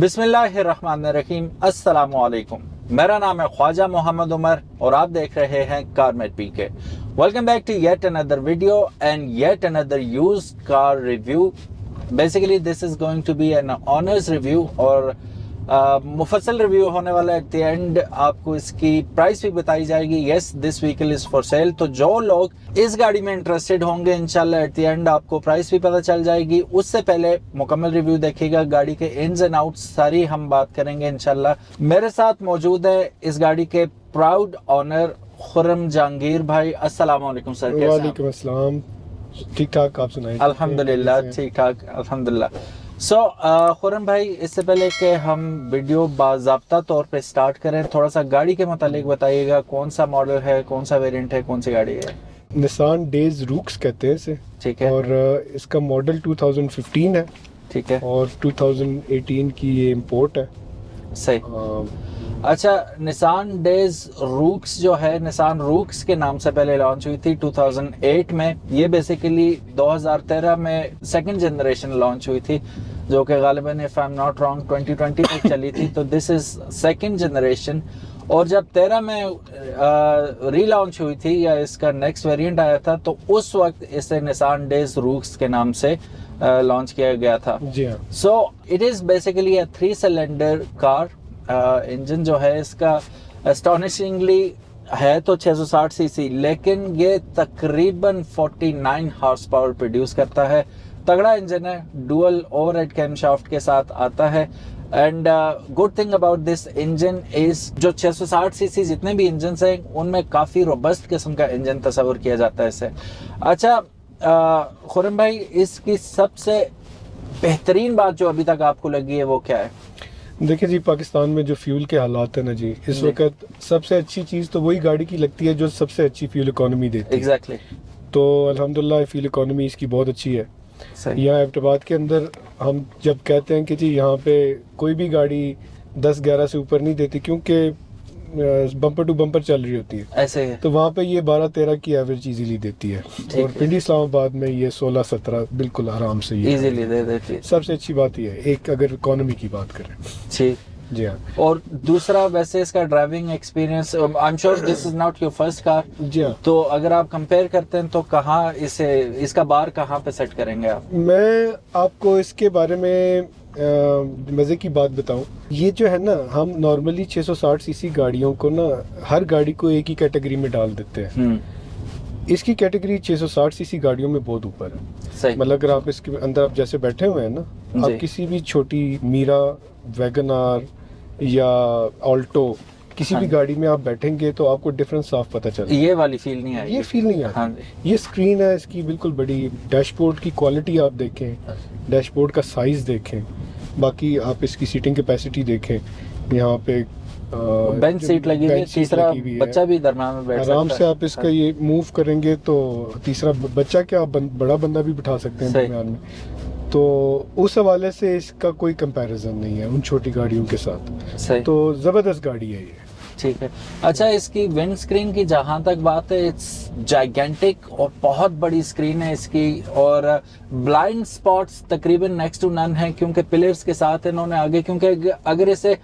बिस्मिल्लाहिर्रहमानिर्रहीम, अस्सलामुअलैकुम। मेरा नाम है ख्वाजा मोहम्मद उमर और आप देख रहे हैं CarMate PK. Welcome back to yet another video and yet another used car review. Basically this is going to be an owner's review और मुफस्सल रिव्यू होने वाला। एट द एंड आपको इसकी प्राइस भी बताई जाएगी। Yes, this vehicle is for sale. तो जो लोग इस गाड़ी में इंटरेस्टेड होंगे इंशाल्लाह एट द एंड आपको प्राइस भी पता चल जाएगी। उससे पहले मुकम्मल रिव्यू देखिएगा, गाड़ी के इन्स एंड आउट्स सारी हम बात करेंगे इंशाल्लाह। मेरे साथ मौजूद है इस गाड़ी के प्राउड ऑनर खुर्रम जहांगीर भाई। अस्सलाम वालेकुम सर। वालेकुम अस्सलाम। ठीक ठाक, आप सुनाइए। अल्हम्दुलिल्लाह ठीक ठाक, अल्हम्दुलिल्लाह। सो खुर्रम भाई, इससे पहले कि हम वीडियो बाज़ाब्ता तौर पे स्टार्ट करें, थोड़ा सा गाड़ी के मुतालिक बताइएगा। कौन सा मॉडल है, कौन सा वेरिएंट है, कौन सी गाड़ी है? निसान डेज रूक्स कहते हैं इसे। ठीक है। और इसका मॉडल 2015 है। ठीक है। और 2018 की ये इंपोर्ट है। सही। अच्छा, निसान डेज रूक्स जो है, निसान रूक्स के नाम से पहले लॉन्च हुई थी 2008 में। ये बेसिकली 2013 में सेकंड जनरेशन लॉन्च हुई थी, जो कि गालिबन if I am not wrong 2020 तक चली थी। तो दिस इज सेकंड जनरेशन। और जब 13 में रीलॉन्च हुई थी या इसका नेक्स्ट वेरिएंट आया था, तो उस वक्त इसे निसान डेज रूक्स के नाम से लॉन्च किया गया था। जी हाँ। So it is basically a 3 cylinder car. Engine जो है इसका एस्टोनिशिंगली है तो 660 सीसी, लेकिन ये तकरीबन 49 हॉर्स पावर प्रोड्यूस करता है। तगड़ा इंजन है, डुअल ओवरहेड कैमशाफ्ट के साथ आता है। And good thing about this engine is जो 660 सीसी जितने भी इंजन हैं उनमें काफ़ी रोबस्ट किस्म का इंजन तस्वर किया जाता है इसे। अच्छा खुर्रम भाई, इसकी सबसे बेहतरीन बात जो अभी तक आपको लगी है वो क्या है? देखिए जी, पाकिस्तान में जो फ्यूल के हालात है ना जी, इस वक्त सबसे अच्छी चीज़ तो वही गाड़ी की लगती है जो सबसे अच्छी फ्यूल इकोनॉमी देती है। एग्जैक्टली। तो अल्हम्दुलिल्लाह फ्यूल इकोनॉमी इसकी बहुत अच्छी है। यहाँ एबटाबाद के अंदर हम जब कहते हैं कि जी यहाँ पे कोई भी गाड़ी 10-11 से ऊपर नहीं देती, क्योंकि बम्पर टू बम्पर चल रही होती है ऐसे है। तो वहाँ पे ये 12-13 की एवरेज इजीली देती है। और पिंडी इस्लामाबाद में ये 16-17 बिल्कुल आराम से ये इजीली दे देती है। सबसे अच्छी बात ये है, एक अगर इकोनॉमी की बात करें। ठीक। जी हाँ। और दूसरा, वैसे इसका driving experience, I am sure this is not your first car. जी हाँ। तो अगर आप कंपेयर करते हैं तो कहाँ इसका बार कहाँ पे सेट करेंगे आप? मैं आपको इसके बारे में मज़े की बात बताऊं, ये जो है ना, हम नॉर्मली 660 सीसी गाड़ियों को ना हर गाड़ी को एक ही कैटेगरी में डाल देते हैं। इसकी कैटेगरी 660 सीसी गाड़ियों में बहुत ऊपर है। सही। मतलब अगर आप इसके अंदर आप जैसे बैठे हुए हैं ना, आप किसी भी छोटी मीरा, वैगन आर या ऑल्टो किसी भी गाड़ी में आप बैठेंगे तो आपको डिफरेंस साफ पता चलेगा। ये वाली फील नहीं आएगी। ये फील नहीं आती। हाँ। ये स्क्रीन है इसकी बिल्कुल बड़ी, डैशबोर्ड की क्वालिटी आप देखें, डैशबोर्ड का साइज देखें, बाकी आप इसकी सीटिंग कैपेसिटी देखें। यहाँ पे बेंच सीट लगी हुई है, तीसरा बच्चा भी दरम्यान में बैठ सकता है आराम से। आप इसका ये मूव करेंगे तो तीसरा बच्चा क्या, बड़ा बंदा भी बिठा सकते हैं दरम्यान में। तो उस हवाले से इसका कोई कंपैरिजन नहीं है उन छोटी गाड़ियों के साथ। सही। तो ज़बरदस्त गाड़ी है ये। ठीक है। अच्छा, इसकी विंड स्क्रीन की जहाँ तक बात है, इट्स जाइगेंटिक और बहुत बड़ी स्क्रीन है इसकी। और ब्लाइंड स्पॉट्स तकरीबन नेक्स्ट टू नन है, क्योंकि पिलर्स के साथ इन्होंने आगे, क्योंकि अगर इसे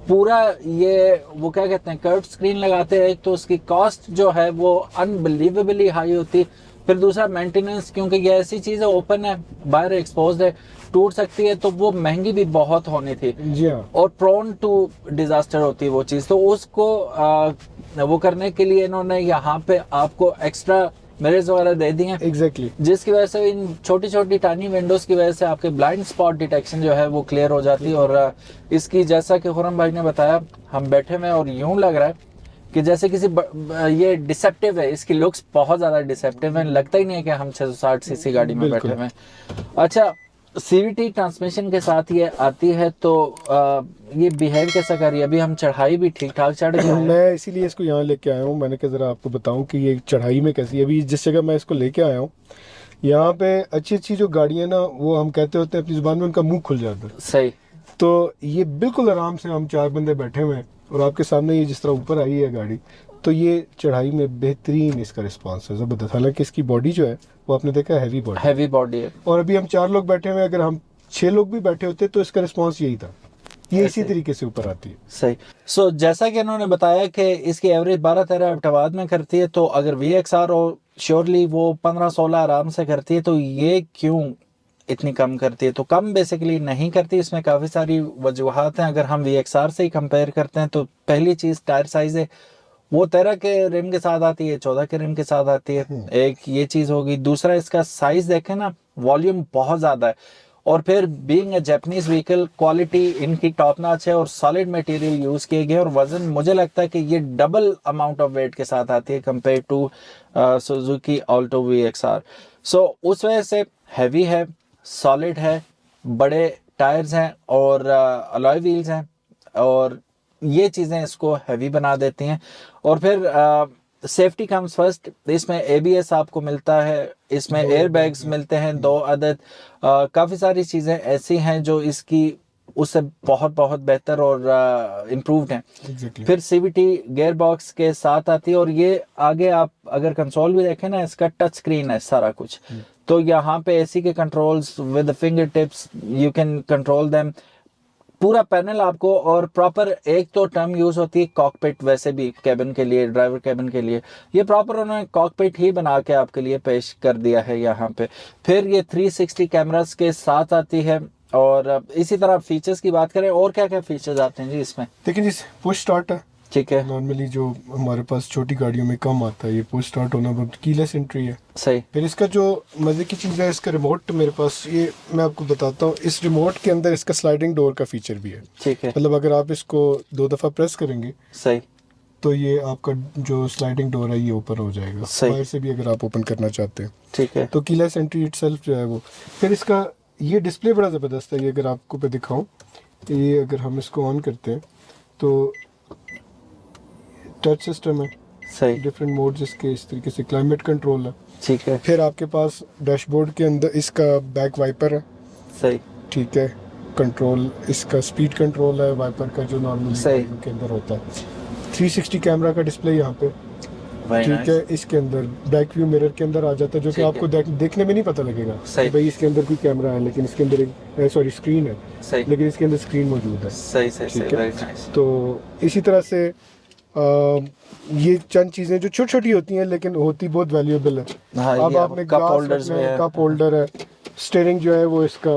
पूरा ये वो क्या कहते हैं कर्व स्क्रीन लगाते हैं तो उसकी कॉस्ट जो है वो अनबिलीवेबली हाई होती। फिर दूसरा मेंटेनेंस, क्योंकि ये ऐसी चीज़ है, ओपन है, बाहर एक्सपोज्ड है, टूट सकती है, तो वो महंगी भी बहुत होनी थी। जी हाँ। और प्रोन टू डिजास्टर होती है वो चीज़। तो उसको वो करने के लिए इन्होंने यहाँ पे आपको एक्स्ट्रा मिरर्स वगैरह दे दिए हैं। एग्जैक्टली। जिसकी वजह से इन छोटी छोटी टाइनी विंडोज की वजह से आपके ब्लाइंड स्पॉट डिटेक्शन जो है वो क्लियर हो जाती है। और इसकी, जैसा कि खुर्रम भाई ने बताया, हम बैठे हुए और यूं लग रहा है कि जैसे किसी ये डिसेप्टिव है, इसकी लुक्स बहुत ज़्यादा डिसेप्टिव है, लगता ही नहीं है कि हम 660 सीसी गाड़ी में बैठे हुए हैं। अच्छा, CVT ट्रांसमिशन के साथ ये आती है, तो ये बिहेव कैसा कर रही है? अभी हम चढ़ाई भी ठीक ठाक चढ़ गए हैं। मैं इसीलिए इसको यहाँ लेके आया हूँ। मैंने कहा ज़रा आपको बताऊँ कि ये चढ़ाई में कैसी है। अभी जिस जगह मैं इसको लेके आया हूँ, यहाँ पे अच्छी अच्छी जो गाड़ियाँ ना, वो हम कहते होते हैं अपनी ज़ुबान में, उनका मुंह खुल जाता है। सही। तो ये बिल्कुल आराम से, हम 4 बंदे बैठे हुए हैं और आपके सामने ये जिस तरह ऊपर आई है गाड़ी, तो ये चढ़ाई में बेहतरीन इसका रिस्पांस है, ज़बरदस्त। हालांकि इसकी बॉडी जो है वो आपने देखा हैवी बॉडी है। और अभी हम 4 लोग बैठे हुए हैं, अगर हम 6 लोग भी बैठे होते तो इसका रिस्पांस यही था। ये इसी तरीके से ऊपर आती है। सही। सो जैसा कि इन्होंने बताया कि इसकी एवरेज 12-13 हेक्टावाट में करती है, तो अगर VXR हो श्योरली वो 15-16 आराम से करती है, तो ये क्यों इतनी कम करती है? तो कम बेसिकली नहीं करती, इसमें काफ़ी सारी वजूहात हैं। अगर हम VXR से ही कंपेयर करते हैं तो पहली चीज़ टायर साइज़ है, वो 13 के रिम के साथ आती है, 14 के रिम के साथ आती है, एक ये चीज़ होगी। दूसरा इसका साइज़ देखें ना, वॉल्यूम बहुत ज़्यादा है, और फिर being a Japanese vehicle quality इनकी टॉप नॉच है और सॉलिड मटेरियल यूज़ किए गए, और वज़न मुझे लगता है कि ये डबल अमाउंट ऑफ वेट के साथ आती है compare to Suzuki Alto VXR। So उस वजह से हैवी है, सॉलिड है, बड़े टायर्स हैं और अलॉय व्हील्स हैं, और ये चीज़ें इसको हैवी बना देती हैं। और फिर सेफ्टी कम्स फर्स्ट, इसमें ABS आपको मिलता है, इसमें एयर बैग्स मिलते हैं 2 अदद। काफ़ी सारी चीज़ें ऐसी हैं जो इसकी उससे बहुत बहुत बेहतर और इम्प्रूव्ड हैं। फिर CVT गियर बॉक्स के साथ आती है, और ये आगे आप अगर कंसोल भी देखें ना, इसका टच स्क्रीन है सारा कुछ, तो यहाँ पे AC के controls with finger tips you can control them, पूरा पैनल आपको। और प्रॉपर एक तो टर्म यूज होती है कॉकपिट, वैसे भी कैबिन के लिए, ड्राइवर कैबिन के लिए, ये प्रॉपर उन्होंने कॉकपिट ही बना के आपके लिए पेश कर दिया है यहाँ पे। फिर ये 360 कैमरास के साथ आती है, और इसी तरह फीचर्स की बात करें, और क्या क्या फीचर्स आते हैं जी इसमें? देखिए जी, पुश स्टार्ट है, ठीक है, नॉर्मली जो हमारे पास छोटी गाड़ियों में कम आता है, ये पुश स्टार्ट होना, बहुत कीलेस एंट्री है। सही। फिर इसका जो मज़े की चीज़ है, इसका रिमोट मेरे पास, ये मैं आपको बताता हूँ, इस रिमोट के अंदर इसका स्लाइडिंग डोर का फीचर भी है। ठीक है, मतलब अगर आप इसको 2 दफ़ा प्रेस करेंगे, सही, तो ये आपका जो स्लाइडिंग डोर है ये ओपन हो जाएगा, बाहर से भी अगर आप ओपन करना चाहते हैं। ठीक है, तो कीलेस एंट्री इटसेल्फ जो है वो। फिर इसका ये डिस्प्ले बड़ा ज़बरदस्त है, ये अगर आपको पे दिखाऊं, ये अगर हम इसको ऑन करते हैं तो टच सिस्टम है, सही, डिफरेंट मोड्स इसके, इस तरीके से क्लाइमेट कंट्रोल है। ठीक है, फिर आपके पास डैशबोर्ड के अंदर इसका बैक वाइपर है, सही, ठीक है, कंट्रोल इसका स्पीड कंट्रोल है वाइपर का, जो नॉर्मली सही। के अंदर होता है। 360 कैमरा का डिस्प्ले यहाँ पे, ठीक है। इसके अंदर बैक व्यू मिरर के अंदर आ जाता है, जो कि आपको देखने में नहीं पता लगेगा कि भाई इसके अंदर कोई कैमरा है, लेकिन इसके अंदर एक सॉरी स्क्रीन है, सही, लेकिन इसके अंदर स्क्रीन मौजूद है। सही, सही, ठीक सही, है। very nice। तो इसी तरह से ये चंद चीज़ें जो छोटी छोटी होती हैं लेकिन होती बहुत वैल्यूएबल है। हाँ, अब ये आपने कप होल्डर्स ग्लास में है, कप होल्डर है, स्टीयरिंग जो है वो इसका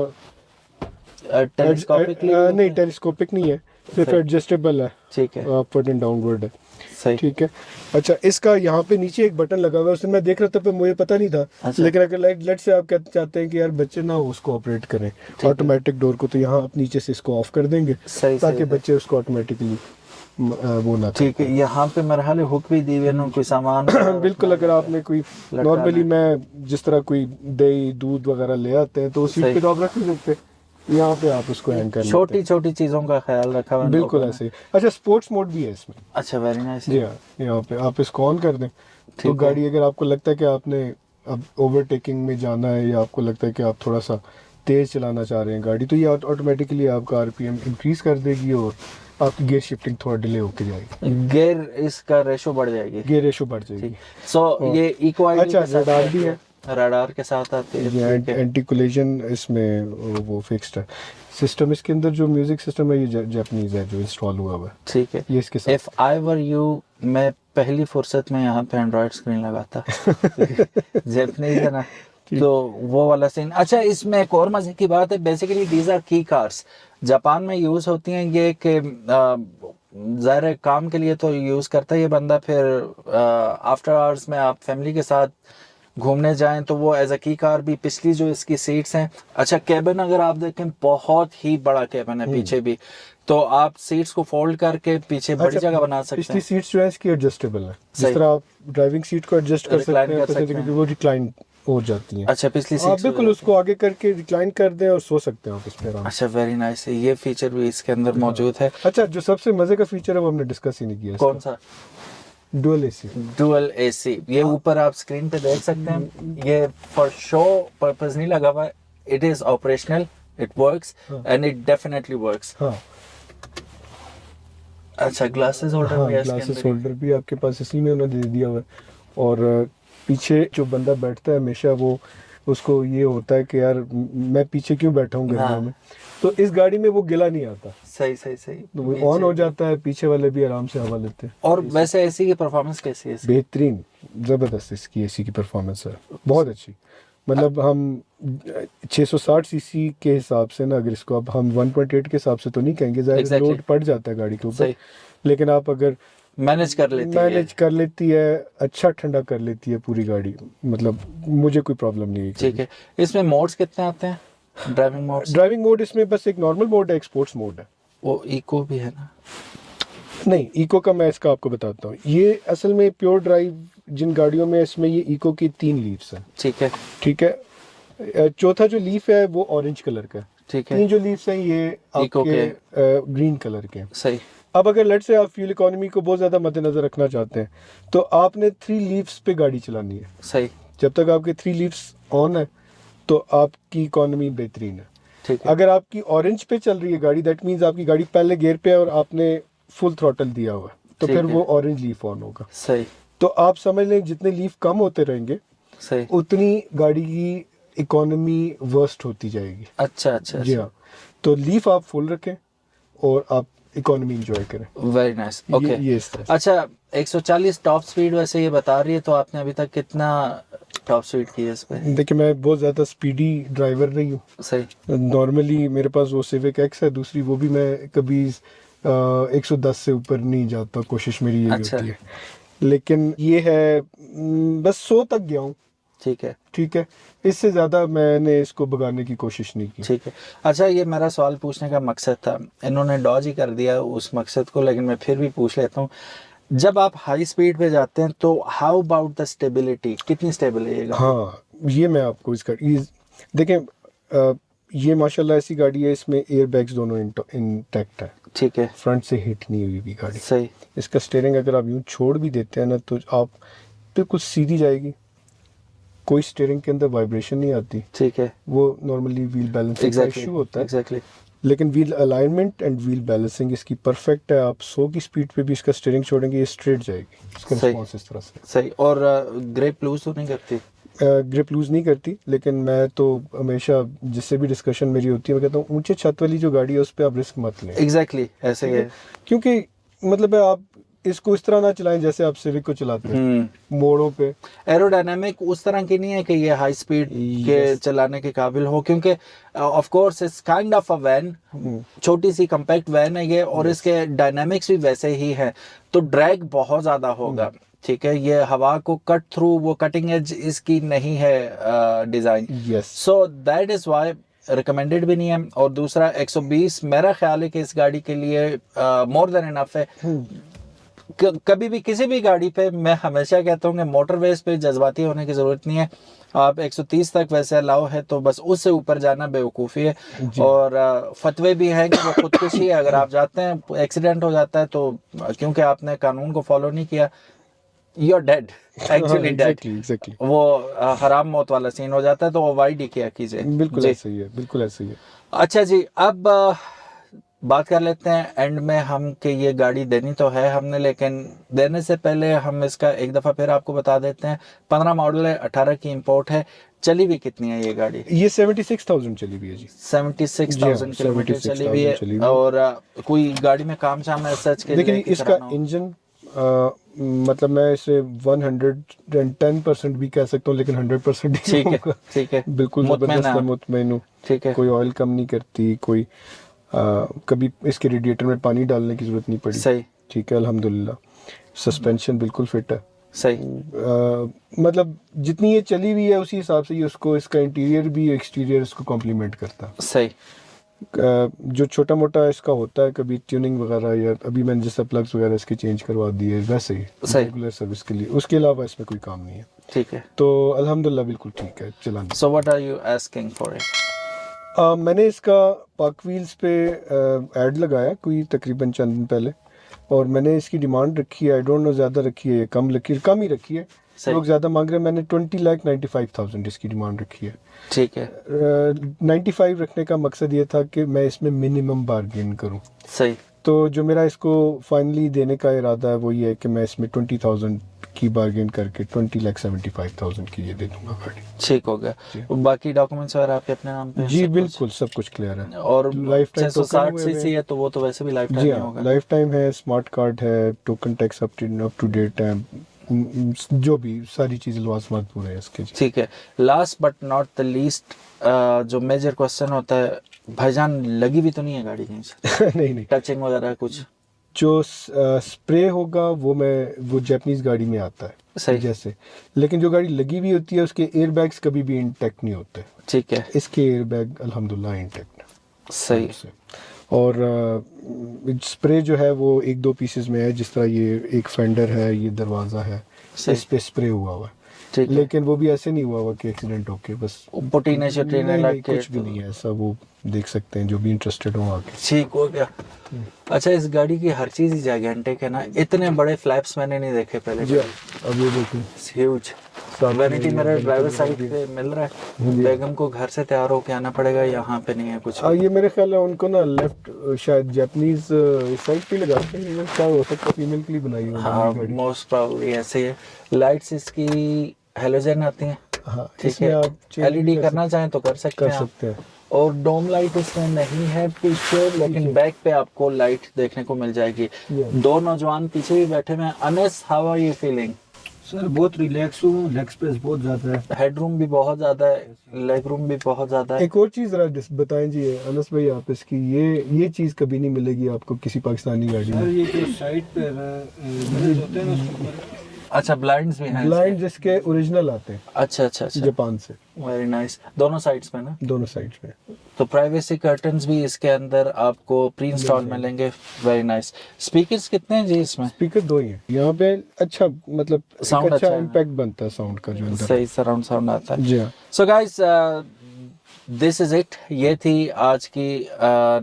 नहीं टेलीस्कोपिक नहीं है, सिर्फ एडजस्टेबल है, ठीक है, अपवर्ड एंड डाउनवर्ड है, सही, ठीक है। अच्छा, इसका यहाँ पे नीचे एक बटन लगा हुआ है, उसमें मैं देख रहा था पर मुझे पता नहीं था। अच्छा। लेकिन अगर लेट से आप चाहते हैं कि यार बच्चे ना उसको ऑपरेट करें ऑटोमेटिक डोर को, तो यहाँ आप नीचे से इसको ऑफ कर देंगे, सही, ताकि सही, बच्चे उसको ऑटोमेटिकली वो ना ठीक है। यहाँ पे मरहले हुक भी दी हुई है, कोई सामान बिल्कुल। अगर आपने कोई नॉर्मली मैं जिस तरह कोई दही दूध वगैरह ले आते हैं तो उसी पे तो आप रख नहीं सकते, यहाँ पे आप उसको हैंग कर, छोटी छोटी चीजों का ख्याल रखा हुआ है बिल्कुल ऐसे ही। अच्छा, स्पोर्ट्स मोड भी है इसमें। अच्छा, वेरी नाइस। जी हाँ, यहाँ पे आप इसको ऑन कर दें तो गाड़ी, अगर आपको लगता है कि आपने अब ओवरटेकिंग में जाना है, या आपको लगता है कि आप थोड़ा सा तेज चलाना चाह रहे हैं गाड़ी, तो ये ऑटोमेटिकली आपका RPM इंक्रीज कर देगी और आपकी गियर शिफ्टिंग थोड़ा डिले होकर जाएगी, गियर इसका रेशो बढ़ जाएगी, गियर रेशो बढ़ जाएगी। सो ये इको आईडी अच्छा, रडार भी है, रडार के साथ आती है, एंटी कोलिजन इसमें वो फिक्स्ड है। सिस्टम इसके अंदर जो म्यूजिक सिस्टम है ये जापानीज है जो इंस्टॉल हुआ हुआ है, ठीक है। ये इसके साथ। इफ आई वर यू, मैं पहली फुर्सत में यहाँ पे एंड्रॉइड स्क्रीन लगाता जापानीज है ना, तो वो वाला सीन। अच्छा, इसमें एक और मजे की बात है, बेसिकली दीज आर की कार्स, जापान में यूज होती हैं ये, कि ज़ाहिर काम के लिए तो यूज करता है ये बंदा, फिर आफ्टर आवर्स में आप फैमिली के साथ घूमने जाएं तो वो एज अ की कार भी। पिछली जो इसकी सीट्स हैं, अच्छा केबिन अगर आप देखें बहुत ही बड़ा केबिन है पीछे भी, तो आप सीट्स को फोल्ड करके पीछे बड़ी जगह बना सकते हैं। पिछली सीट्स जो है इसकी एडजस्टेबल है, जिस तरह आप ड्राइविंग सीट को एडजस्ट कर सकते हैं, वो रिक्लाइन हो जाती है। अच्छा, पिछली सीट आप बिल्कुल उसको आगे करके रिक्लाइन कर दें और सो सकते हैं आप इस पे आराम से। अच्छा, वेरी नाइस, ये फीचर भी इसके अंदर मौजूद है। अच्छा, जो सबसे मजे का फीचर है वो हमने डिस्कस ही नहीं किया। कौन सा? Dual AC. डुअल एसी, ये ऊपर आप स्क्रीन पे देख सकते हैं, ये फॉर शो पर्पस नहीं लगा हुआ है, it is operational, it works and it definitely works. हाँ, अच्छा, ग्लासेस होल्डर भी है, ग्लासेस होल्डर भी आपके पास इसी में उन्होंने दे दिया हुआ है। और पीछे जो बंदा बैठता है हमेशा वो उसको ये होता है कि यार मैं पीछे क्यों बैठा हूँ गर्मियों हाँ। में, तो इस गाड़ी में वो गिला नहीं आता, सही सही सही। तो वो ऑन हो जाता है, पीछे वाले भी आराम से हवा लेते हैं। और वैसे एसी की परफॉर्मेंस कैसी है इसकी? बेहतरीन, ज़बरदस्त इसकी एसी की परफॉर्मेंस है, बहुत अच्छी। मतलब हम 660 सीसी के हिसाब से ना, अगर इसको अब हम 1.8 के हिसाब से तो नहीं कहेंगे, ज़ाहिर Exactly. लोड पड़ जाता है गाड़ी के ऊपर, सही। लेकिन आप अगर मैनेज कर लेती है। मैनेज कर लेती है, अच्छा ठंडा कर लेती है पूरी गाड़ी, मतलब मुझे कोई प्रॉब्लम नहीं है। ठीक है। इसमें मोड्स कितने आते हैं, ड्राइविंग मोड्स? ड्राइविंग मोड इसमें बस एक नॉर्मल मोड है, एक स्पोर्ट्स मोड है। वो इको भी है ना? नहीं, इको का मैं इसका आपको बताता हूँ। ये असल में प्योर ड्राइव जिन गाड़ियों में, इसमें ये इको की 3 लीव्स हैं। ठीक है ठीक है, चौथा जो लीफ है वो ऑरेंज कलर का है, ठीक है। 3 जो लीव्स हैं ये इको आपके ग्रीन कलर के हैं। सही। अब अगर लेट से आप फ्यूल इकोनॉमी को बहुत ज़्यादा मद्देनजर रखना चाहते हैं तो आपने 3 लीव्स पे गाड़ी चलानी है। सही। जब तक आपके 3 लीव्स ऑन है तो आपकी इकोनॉमी बेहतरीन है। ठीक है। अगर आपकी ऑरेंज पे चल रही है गाड़ी, दैट मीन्स आपकी गाड़ी पहले गियर पे है और आपने फुल थ्रॉटल दिया हुआ है, तो ठीक फिर है। वो ऑरेंज लीफ ऑन होगा। सही तो आप समझ लें जितने लीफ कम होते रहेंगे सही। उतनी गाड़ी की इकोनॉमी वर्स्ट होती जाएगी। अच्छा अच्छा जी हाँ, तो लीफ आप फुल रखें और आप इकोनॉमी एंजॉय करें। Very nice. ओके। ये इस तरह। अच्छा 140 टॉप स्पीड वैसे ये बता रही है, तो आपने अभी तक कितना टॉप स्पीड की है इस पे? देखिए मैं बहुत ज़्यादा स्पीडी ड्राइवर नहीं हूँ। सही। नॉर्मली मेरे पास वो सिविक एक्स है दूसरी, वो भी मैं कभी 110 से ऊपर नहीं जाता, कोशिश मेरी यही अच्छा। होती है। लेकिन ये है बस 100 तक गया हूँ। ठीक है ठीक है, इससे ज़्यादा मैंने इसको भगाने की कोशिश नहीं की। ठीक है। अच्छा ये मेरा सवाल पूछने का मकसद था, इन्होंने डॉज ही कर दिया उस मकसद को, लेकिन मैं फिर भी पूछ लेता हूँ। जब आप हाई स्पीड पे जाते हैं तो हाउ अबाउट द स्टेबिलिटी, कितनी स्टेबल है ये गाड़ी? हाँ, ये मैं आपको इसका देखें, ये माशाल्लाह ऐसी गाड़ी है, इसमें एयर बैग्स दोनों इंटैक्ट है, ठीक है। फ्रंट से हिट नहीं हुई भी गाड़ी। सही। इसका स्टीयरिंग अगर आप यूँ छोड़ भी देते हैं ना तो आप बिल्कुल सीधी जाएगी, कोई स्टीयरिंग के अंदर वाइब्रेशन नहीं आती। ठीक है। वो नॉर्मली व्हील बैलेंसिंग का इशू होता है, एग्जैक्टली। लेकिन wheel alignment and wheel balancing इसकी परफेक्ट है। आप 100 की स्पीड पे भी इसका स्टीयरिंग छोड़ेंगे ये स्ट्रेट जाएगी, इसका सही। रिस्पॉन्स इस तरह से। सही। और ग्रिप लूज तो नहीं करती? ग्रिप लूज नहीं करती, लेकिन मैं तो हमेशा जिससे भी डिस्कशन मेरी होती है मैं कहता हूँ ऊंचे छत वाली जो गाड़ी है उस पर आप रिस्क मत लें। एग्जैक्टली ऐसे ही है। क्योंकि मतलब है आप इसको इस तरह ना चलाएं जैसे आप सिविक को चलाते हैं मोड़ों पे। एरोडायनामिक उस तरह की नहीं है कि ये हाई स्पीड के चलाने के काबिल हो, क्योंकि of course it's kind of a van, छोटी सी कंपैक्ट वैन है ये, और इसके डायनामिक्स भी वैसे ही है, तो ड्रैग बहुत ज्यादा होगा। ठीक है, ये हवा को कट थ्रू, वो कटिंग एज इसकी नहीं है design. So that is why recommended भी नहीं है। और दूसरा 120 मेरा ख्याल है कि इस गाड़ी के लिए मोर देन इनफ है। कभी भी किसी भी गाड़ी पे मैं हमेशा कहता हूँ कि मोटरवेज पे जज्बाती होने की जरूरत नहीं है। आप 130 तक वैसे अलाउ है, तो बस उससे ऊपर जाना बेवकूफ़ी है। और फतवे भी हैं कि वो खुदकुशी है, अगर आप जाते हैं एक्सीडेंट हो जाता है तो क्योंकि आपने कानून को फॉलो नहीं किया, you are dead, actually dead. वो हराम मौत वाला सीन हो जाता है, तो अवॉइड ही किया कीजिए। बिल्कुल ऐसा ही है, बिल्कुल ऐसा ही है। अच्छा जी, अब बात कर लेते हैं एंड में हम कि ये गाड़ी देनी तो है हमने, लेकिन देने से पहले हम इसका एक दफ़ा फिर आपको बता देते हैं। 15 मॉडल है, 18 की इंपोर्ट है। चली हुई कितनी है ये गाड़ी? ये 76,000 चली हुई है जी। 76,000 किलोमीटर चली हुई है। और कोई गाड़ी में काम शाम है सच के? लेकिन इसका इंजन मतलब मैं इसे 110% भी कह सकता हूँ, लेकिन 100% ठीक है, ठीक है, बिल्कुल मुतमईन हूँ। ठीक है, कोई ऑयल कम नहीं करती, कोई कभी इसके रेडिएटर में पानी डालने की जरूरत नहीं पड़ी। सही। ठीक है, अल्हम्दुलिल्लाह। सस्पेंशन बिल्कुल फिट है। सही। मतलब जितनी ये चली हुई है उसी हिसाब से ये उसको, इसका इंटीरियर भी एक्सटीरियर इसको कॉम्प्लीमेंट करता है। सही। जो छोटा मोटा इसका होता है कभी ट्यूनिंग वगैरह, या अभी मैंने जैसे प्लग्स वगैरह इसके चेंज करवा दिए वैसे ही रेगुलर सर्विस के लिए, उसके अलावा इसमें कोई काम नहीं है। ठीक है, तो अल्हम्दुलिल्लाह बिल्कुल ठीक है चलाने। So what are you asking for it? मैंने इसका पाक व्हील्स पे ऐड लगाया कोई तकरीबन चंद दिन पहले, और मैंने इसकी डिमांड रखी है, आई डोंट नो ज़्यादा रखी है कम ही रखी है, लोग ज़्यादा मांग रहे हैं। मैंने 20,95,000 इसकी डिमांड रखी है। ठीक है। 95 रखने का मकसद ये था कि मैं इसमें मिनिमम बार्गेन करूं। सही। तो जो मेरा इसको फाइनली देने का इरादा है वो ये है कि मैं इसमें 20,000 की बार्गेन करके 20,75,000 की ये दे दूंगा गाड़ी। ठीक हो गया। बाकी डॉक्यूमेंट्स वगैरह आपके अपने नाम पे हैं, जी सब कुछ? बिल्कुल, सब कुछ क्लियर है। और लाइफ टाइम 660 सीसी है तो वो तो वैसे भी लाइफ जी टाइम ही हाँ, होगा। लाइफ टाइम है, स्मार्ट कार्ड है, token tax up to date है, जो भी सारी चीज़ें लवाजमात पूरे हैं इसके। जी ठीक है। Last but not the least, जो मेजर क्वेश्चन होता है, भाईजान लगी भी तो नहीं है गाड़ी कहीं से? नहीं नहीं, टचिंग वगैरह कुछ? जो स्प्रे होगा वो जापानीज गाड़ी में आता है सही। जैसे, लेकिन जो गाड़ी लगी हुई होती है उसके एयर बैग्स कभी भी इंटैक्ट नहीं होते। ठीक है। इसके एयर बैग अल्हम्दुलिल्लाह इंटैक्ट है। सही। और स्प्रे जो है वो 1-2 पीसेस में है, जिस तरह ये एक फेंडर है, ये दरवाज़ा है, सही। इस पे स्प्रे हुआ हुआ है। ठीक है। लेकिन वो भी ऐसे नहीं हुआ हुआ कि एक्सीडेंट होके बस पुटीने शटीने नहीं, लग के कुछ भी नहीं है ऐसा। वो देख सकते हैं जो भी इंटरेस्टेड हो आके। ठीक हो गया। अच्छा, इस गाड़ी की हर चीज ही जाइगेंटिक है ना? इतने बड़े फ्लैप्स मैंने नहीं देखे पहले। जी अब ये देखिए, huge. Vanity mirror driver side पे मिल रहा है। बेगम को घर से तैयार होके आना पड़ेगा, यहाँ पे नहीं है कुछ? ये मेरे ख्याल है उनको ना लेफ्ट शायद जापानीज साइड पे लगाते हैं, क्या हो सकता है फीमेल के लिए बनाई हो हाँ, गाड़ी। मोस्ट प्रोबेबली ऐसे ही है। लाइट्स इसकी हेलोजन आती हैं। हाँ, ठीक इसमें है। आप change एलईडी कर करना चाहें तो कर सकते हैं आप। हैं। और डोम लाइट इसमें नहीं है पीछे, लेकिन बैक पे आपको लाइट देखने को मिल जाएगी। दो नौजवान पीछे भी बैठे हुए हैं। Anas, how are you feeling? Sir बहुत रिलैक्स हूँ, लेग स्पेस बहुत ज्यादा है, हेडरूम भी बहुत ज्यादा है, लेग रूम भी बहुत ज्यादा है। एक और चीज जरा बताएं जी अनस भाई, आप इसकी ये चीज कभी नहीं मिलेगी आपको किसी पाकिस्तानी गाड़ी सर में। ये जो साइड पे मिरर्स होते हैं ना उसके ऊपर। अच्छा, ब्लाइंड्स भी हैं? ब्लाइंड जिसके ओरिजिनल आते हैं अच्छा अच्छा अच्छा, जापान से, वेरी नाइस। दोनों साइड्स में ना? दोनों साइड्स में। तो प्राइवेसी कर्टन्स भी इसके अंदर आपको प्री इंस्टॉल मिलेंगे। Very nice. स्पीकर्स कितने हैं जी इसमें? स्पीकर 2 ही हैं यहाँ पे। अच्छा मतलब एक Sound अच्छा अच्छा है। इम्पैक्ट बनता है साउंड का जो अंदर। सही सराउंड साउंड आता है। जी हाँ। So guys, this is it. ये थी आज की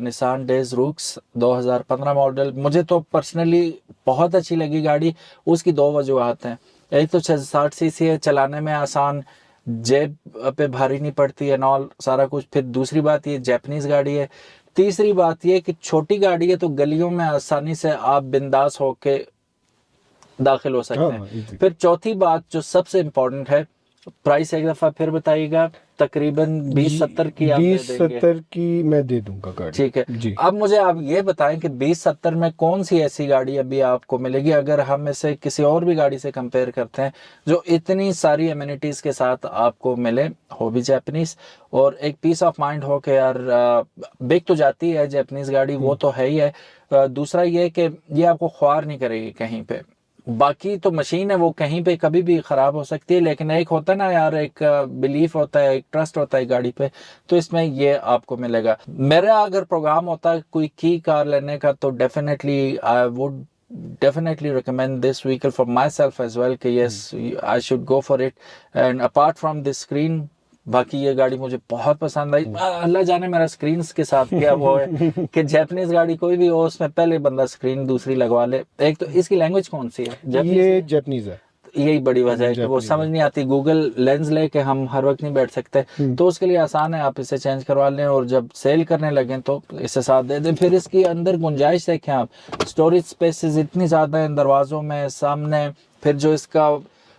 निसान डेज रूक्स 2015 मॉडल। मुझे तो पर्सनली बहुत अच्छी लगी गाड़ी। उसकी 2 वजूहत हैं। एक तो 660 सीसी है, चलाने में आसान, जेब पे भारी नहीं पड़ती है, नॉल सारा कुछ। फिर दूसरी बात, ये जापानीज गाड़ी है। तीसरी बात ये कि छोटी गाड़ी है तो गलियों में आसानी से आप बिंदास होके दाखिल हो सकते हैं। easy। फिर चौथी बात जो सबसे इम्पोर्टेंट है, प्राइस एक दफा फिर बताइएगा। तकरीबन 20-70 की आप दे देंगे? 20-70 की मैं दे दूंगा गाड़ी। ठीक है जी। अब मुझे आप ये बताएं कि 20-70 में कौन सी ऐसी गाड़ी अभी आपको मिलेगी, अगर हम इसे किसी और भी गाड़ी से कंपेयर करते हैं जो इतनी सारी एमिनिटीज के साथ आपको मिले, हो भी जापानीज, और एक पीस ऑफ माइंड हो के यार बिक तो जाती है जापानीज गाड़ी, वो तो है ही है। दूसरा ये कि ये आपको ख्वार नहीं करेगी कहीं पे। बाकी तो मशीन है, वो कहीं पे कभी भी खराब हो सकती है, लेकिन एक होता है ना यार, एक बिलीफ होता है, एक ट्रस्ट होता है गाड़ी पे, तो इसमें ये आपको मिलेगा। मेरा अगर प्रोग्राम होता है कोई की कार लेने का, तो definitely I would definitely recommend this vehicle for myself as well कि yes I should go for it। and apart from this screen, बाकी ये गाड़ी मुझे बहुत पसंद आई। अल्लाह जाने मेरा स्क्रीन के साथ क्या वो है कि जापानीज गाड़ी कोई भी हो उसमें पहले बंदा स्क्रीन दूसरी लगवा ले। एक तो इसकी लैंग्वेज कौन सी है? ये जापानीज है। यही बड़ी वजह है कि वो समझ नहीं आती। गूगल लेंस लेके हम हर वक्त नहीं बैठ सकते, तो उसके लिए आसान है, आप इसे चेंज करवा लें और जब सेल करने लगे तो इसे साथ दे दें। फिर इसकी अंदर गुंजाइश देखें आप, स्टोरेज स्पेसेस इतनी ज़्यादा हैं दरवाज़ों में, सामने। फिर जो इसका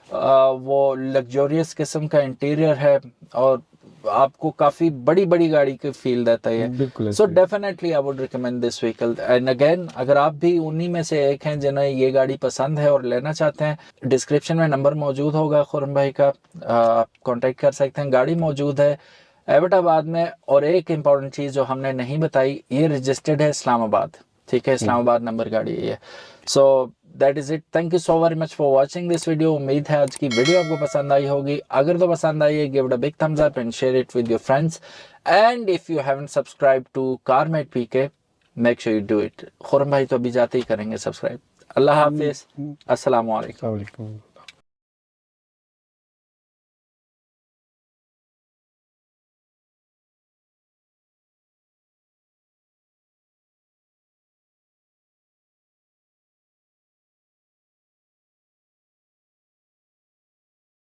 वो लग्जोरियस किस्म का इंटीरियर है, और आपको काफी बड़ी बड़ी गाड़ी की फील देता है। So definitely I would recommend this vehicle. And again, अगर आप भी उन्हीं में से एक हैं जिन्हें ये गाड़ी पसंद है और लेना चाहते हैं, डिस्क्रिप्शन में नंबर मौजूद होगा खुरम भाई का, आप कांटेक्ट कर सकते हैं। गाड़ी मौजूद है एबटाबाद में। और एक इम्पॉर्टेंट चीज़ जो हमने नहीं बताई, ये रजिस्टर्ड है इस्लामाबाद। ठीक है, इस्लामाबाद नंबर गाड़ी है। So that is it. Thank you so very much for watching this video. उम्मीद है आज की वीडियो आपको पसंद आई होगी। अगर तो पसंद आई है, give it a big thumbs up and share it with your friends. And if you haven't subscribe to CarMate PK, make sure you do it. Khurram भाई तो अभी जाते ही करेंगे सब्सक्राइब। अल्लाह हाफिज, अस्सलाम वालेकुम।